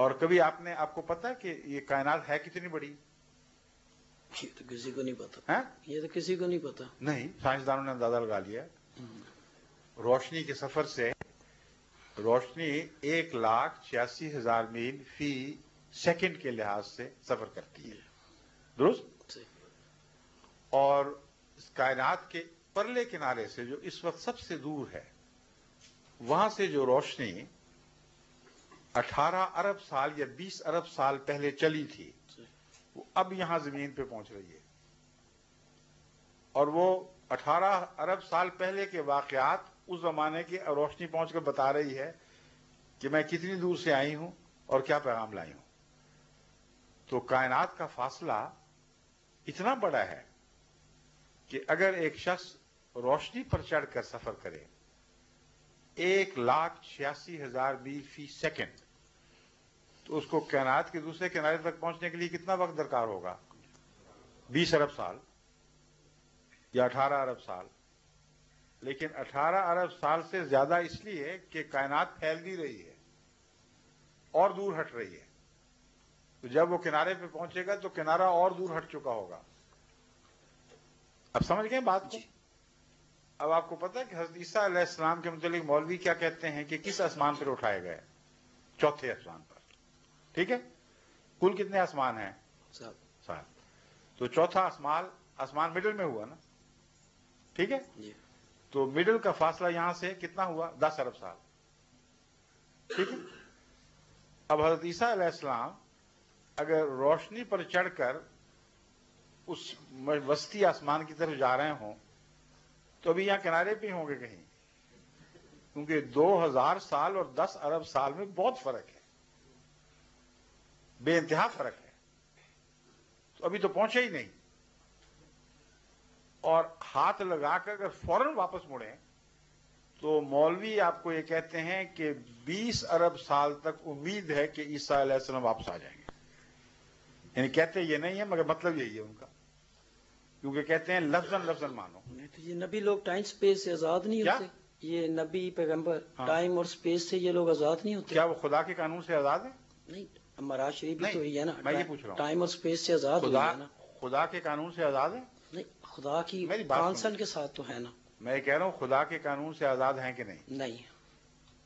اور کبھی آپ کو پتا کہ یہ کائنات ہے کتنی بڑی؟ یہ تو کسی کو نہیں پتا. یہ تو کسی کو نہیں پتا. نہیں، سائنسدانوں نے اندازہ لگا لیا. روشنی کے سفر سے روشنی 1,86,000 میل فی سیکنڈ کے لحاظ سے سفر کرتی ہے. درست؟ اور اس کائنات کے پرلے کنارے سے جو اس وقت سب سے دور ہے، وہاں سے جو روشنی 18 ارب سال یا 20 ارب سال پہلے چلی تھی، وہ اب یہاں زمین پہ پہنچ رہی ہے. اور وہ 18 ارب سال پہلے کے واقعات اس زمانے کی روشنی پہنچ کر بتا رہی ہے کہ میں کتنی دور سے آئی ہوں اور کیا پیغام لائی ہوں. تو کائنات کا فاصلہ اتنا بڑا ہے کہ اگر ایک شخص روشنی پر چڑھ کر سفر کرے 1,86,000 میل فی سیکنڈ، تو اس کو کائنات کے دوسرے کنارے تک پہنچنے کے لیے کتنا وقت درکار ہوگا؟ 20 ارب سال یا 18 ارب سال. لیکن 18 ارب سال سے زیادہ اس لیے کہ کائنات پھیل بھی رہی ہے اور دور ہٹ رہی ہے. تو جب وہ کنارے پہ پہنچے گا تو کنارہ اور دور ہٹ چکا ہوگا. اب سمجھ گئے بات کو؟ اب آپ کو پتا ہے کہ حضرت عیسیٰ علیہ السلام کے متعلق مولوی کیا کہتے ہیں کہ کس آسمان پر اٹھائے گئے؟ چوتھے آسمان پر. ٹھیک ہے؟ کل کتنے آسمان ہیں؟ 7. تو چوتھا آسمان مڈل میں ہوا نا. ٹھیک ہے؟ تو مڈل کا فاصلہ یہاں سے کتنا ہوا؟ 10 ارب سال. ٹھیک ہے؟ اب حضرت عیسیٰ علیہ السلام اگر روشنی پر چڑھ کر اس وسطی آسمان کی طرف جا رہے ہوں تو ابھی یہاں کنارے پہ ہوں گے کہیں، کیونکہ 2000 سال اور 10 ارب سال میں بہت فرق ہے، بے انتہا فرق ہے. تو ابھی تو پہنچے ہی نہیں. اور ہاتھ لگا کر اگر فوراً واپس مڑیں تو مولوی آپ کو یہ کہتے ہیں کہ 20 ارب سال تک امید ہے کہ عیسیٰ علیہ السلام واپس آ جائیں گے. یعنی کہتے یہ نہیں ہے مگر مطلب یہی ہے ان کا، کیونکہ کہتے ہیں لفظاً مانو. یہ نبی لوگ ٹائم سپیس سے آزاد نہیں ہوتے؟ یہ نبی پیغمبر ٹائم اور سپیس سے یہ لوگ آزاد نہیں ہوتے؟ کیا وہ خدا کے قانون سے آزاد ہیں؟ نہیں، مہاراج شریف بھی تو یہ ہے نا، میں یہ پوچھ رہا ہوں ٹائم اور سپیس سے آزاد ہوئی ہے نا. خدا کے قانون سے آزاد ہیں؟ نہیں، خدا کی کانسن کے ساتھ تو ہے نا. میں یہ کہہ رہا ہوں خدا کے قانون سے آزاد ہیں کہ نہیں؟ نہیں.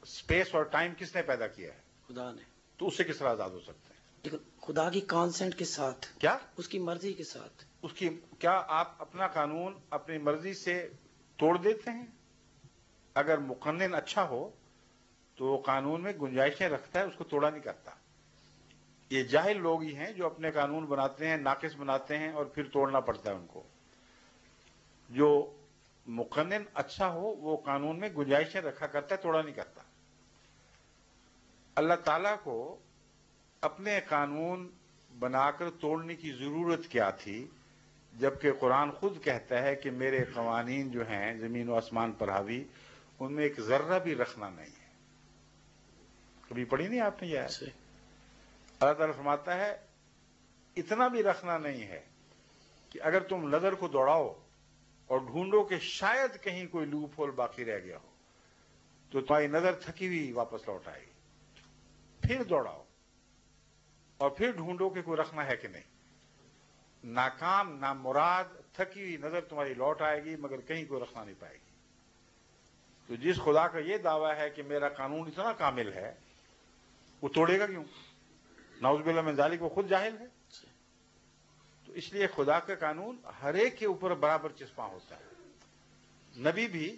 سپیس اور ٹائم کس نے پیدا کیا ہے؟ خدا نے. تو اس سے کس طرح آزاد ہو سکتے ہیں؟ خدا کی کانسنٹ کے ساتھ. کیا؟ اس کی مرضی کے ساتھ. کیا آپ اپنا قانون اپنی مرضی سے توڑ دیتے ہیں؟ اگر مقنن اچھا ہو تو وہ قانون میں گنجائشیں رکھتا ہے، اس کو توڑا نہیں کرتا. یہ جاہل لوگ ہی ہیں جو اپنے قانون بناتے ہیں، ناقص بناتے ہیں اور پھر توڑنا پڑتا ہے ان کو. جو مقنن اچھا ہو وہ قانون میں گنجائشیں رکھا کرتا ہے، توڑا نہیں کرتا. اللہ تعالیٰ کو اپنے قانون بنا کر توڑنے کی ضرورت کیا تھی، جبکہ قرآن خود کہتا ہے کہ میرے قوانین جو ہیں زمین و آسمان پر حاوی، ان میں ایک ذرہ بھی رکھنا نہیں ہے. کبھی پڑھی نہیں آپ نے یہ آیت؟ اللہ تعالیٰ فرماتا ہے اتنا بھی رکھنا نہیں ہے کہ اگر تم نظر کو دوڑاؤ اور ڈھونڈو کہ شاید کہیں کوئی لوپ ہول باقی رہ گیا ہو تو تمہاری نظر تھکی ہوئی واپس لوٹ آئے گی. پھر دوڑاؤ اور پھر ڈھونڈو کہ کوئی رکھنا ہے کہ نہیں. ناکام نامراد تھکی ہوئی نظر تمہاری لوٹ آئے گی مگر کہیں کوئی رکھنا نہیں پائے گی. تو جس خدا کا یہ دعویٰ ہے کہ میرا قانون اتنا کامل ہے، وہ توڑے گا کیوں؟ نعوذ باللہ من ذالک، وہ خود جاہل ہے. تو اس لیے خدا کا قانون ہر ایک کے اوپر برابر چسپاں ہوتا ہے. نبی بھی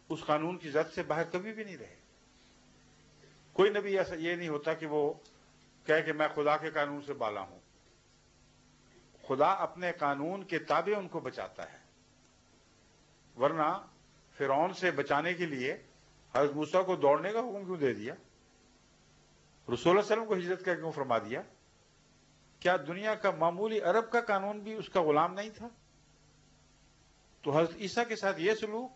اس قانون کی زد سے باہر کبھی بھی نہیں رہے. کوئی نبی ایسا یہ نہیں ہوتا کہ وہ کہے کہ میں خدا کے قانون سے بالا ہوں. خدا اپنے قانون کے تابع ان کو بچاتا ہے، ورنہ فرعون سے بچانے کے لیے حضرت موسیٰ کو دوڑنے کا حکم کیوں دے دیا؟ رسول اللہ علیہ وسلم کو ہجرت کا کیوں فرما دیا؟ کیا دنیا کا معمولی عرب کا قانون بھی اس کا غلام نہیں تھا؟ تو حضرت عیسیٰ کے ساتھ یہ سلوک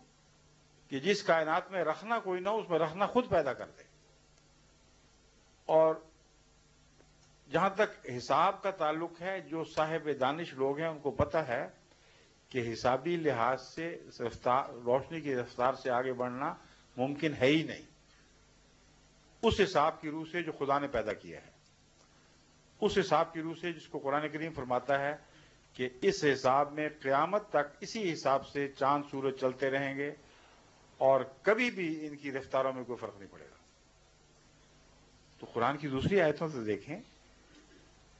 کہ جس کائنات میں رکھنا کوئی نہ ہو اس میں رکھنا خود پیدا کر دے. اور جہاں تک حساب کا تعلق ہے، جو صاحب دانش لوگ ہیں ان کو پتہ ہے کہ حسابی لحاظ سے روشنی کی رفتار سے آگے بڑھنا ممکن ہے ہی نہیں، اس حساب کی روح سے جو خدا نے پیدا کیا ہے. اس حساب کی روح سے جس کو قرآن کریم فرماتا ہے کہ اس حساب میں قیامت تک اسی حساب سے چاند سورج چلتے رہیں گے اور کبھی بھی ان کی رفتاروں میں کوئی فرق نہیں پڑے گا. تو قرآن کی دوسری آیتوں سے دیکھیں.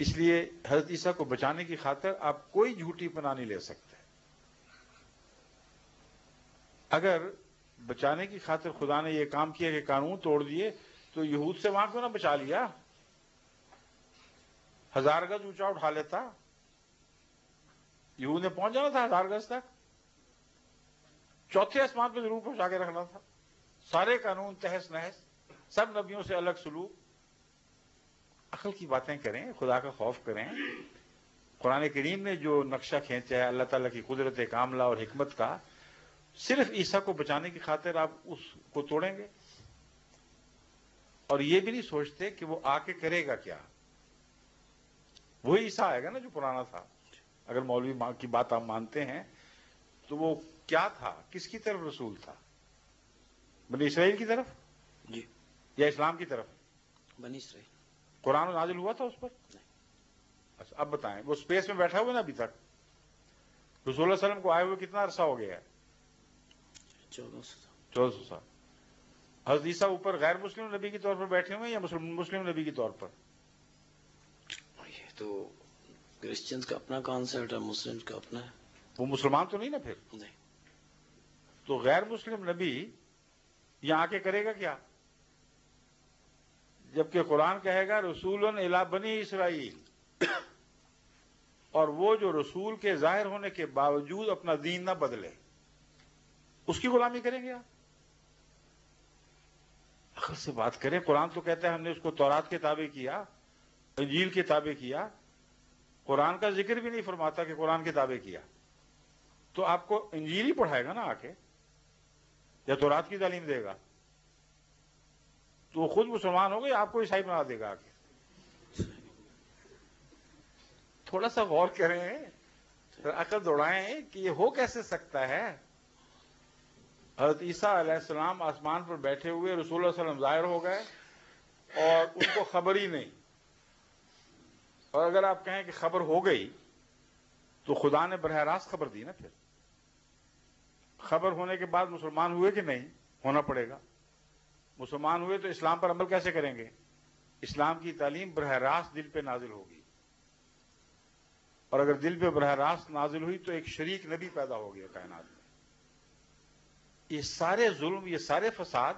اس لیے حضرت عیسیٰ کو بچانے کی خاطر آپ کوئی جھوٹی پناہ نہیں لے سکتے. اگر بچانے کی خاطر خدا نے یہ کام کیا کہ قانون توڑ دیے تو یہود سے وہاں کیوں نہ بچا لیا؟ 1000 گز اونچا اٹھا لیتا. یہود نے پہنچ جانا تھا 1000 گز تک. چوتھے آسمان پہ ضرور پہنچا کے رکھنا تھا. سارے قانون تہس نہس، سب نبیوں سے الگ سلوک. عقل کی باتیں کریں، خدا کا خوف کریں. قرآن کریم نے جو نقشہ کھینچا ہے اللہ تعالیٰ کی قدرت کاملہ اور حکمت کا، صرف عیسیٰ کو بچانے کی خاطر آپ اس کو توڑیں گے اور یہ بھی نہیں سوچتے کہ وہ آ کے کرے گا کیا. وہی عیسیٰ آئے گا نا جو پرانا تھا. اگر مولوی کی بات آپ مانتے ہیں تو وہ کیا تھا؟ کس کی طرف رسول تھا؟ بنی اسرائیل کی طرف جی یا اسلام کی طرف؟ بنی اسرائیل. قرآن نازل ہوا تھا اس پر؟ اچھا اب بتائیں، وہ اسپیس میں بیٹھا ہوا نا ابھی تک. رسول اللہ علیہ وسلم کو آئے ہوئے کتنا عرصہ ہو گیا ہے؟ 1400 سال. حضرت عیسیٰ اوپر غیر مسلم نبی کے طور پر بیٹھے ہوئے ہیں یا مسلم نبی کے طور پر؟ یہ تو کرسچنز کا اپنا کانسیپٹ ہے، مسلم کا اپنا ہے. وہ مسلمان تو نہیں نا پھر؟ نہیں. تو غیر مسلم نبی یہاں آ کے کرے گا کیا؟ جبکہ قرآن کہے گا رسولن الی بنی اسرائیل، اور وہ جو رسول کے ظاہر ہونے کے باوجود اپنا دین نہ بدلے اس کی غلامی کریں گے آپ؟ عقل سے بات کریں. قرآن تو کہتا ہے ہم نے اس کو تورات کے تابع کیا، انجیل کے تابع کیا. قرآن کا ذکر بھی نہیں فرماتا کہ قرآن کے تابع کیا. تو آپ کو انجیل ہی پڑھائے گا نا آ کے، یا تورات کی تعلیم دے گا؟ تو وہ خود مسلمان ہو گئے، آپ کو عیسائی بنا دے گا آ کے. تھوڑا سا غور کریں، عقل دوڑائیں کہ یہ ہو کیسے سکتا ہے. حضرت عیسیٰ علیہ السلام آسمان پر بیٹھے ہوئے، رسول اللہ صلی اللہ علیہ وسلم ظاہر ہو گئے اور ان کو خبر ہی نہیں. اور اگر آپ کہیں کہ خبر ہو گئی تو خدا نے براہ راست خبر دی نا. پھر خبر ہونے کے بعد مسلمان ہوئے کہ نہیں؟ ہونا پڑے گا. مسلمان ہوئے تو اسلام پر عمل کیسے کریں گے؟ اسلام کی تعلیم براہ راست دل پہ نازل ہوگی، اور اگر دل پہ براہ راست نازل ہوئی تو ایک شریک نبی پیدا ہو گیا کائنات میں. یہ سارے ظلم، یہ سارے فساد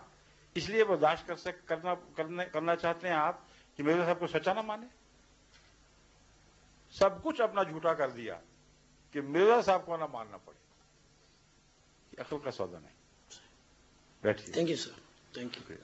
اس لیے برداشت کرنا چاہتے ہیں آپ کہ مرزا صاحب کو سچا نہ مانے. سب کچھ اپنا جھوٹا کر دیا کہ مرزا صاحب کو نہ ماننا پڑے. یہ عقل کا سودا نہیں. بیٹھیے. Thank you sir. Thank you.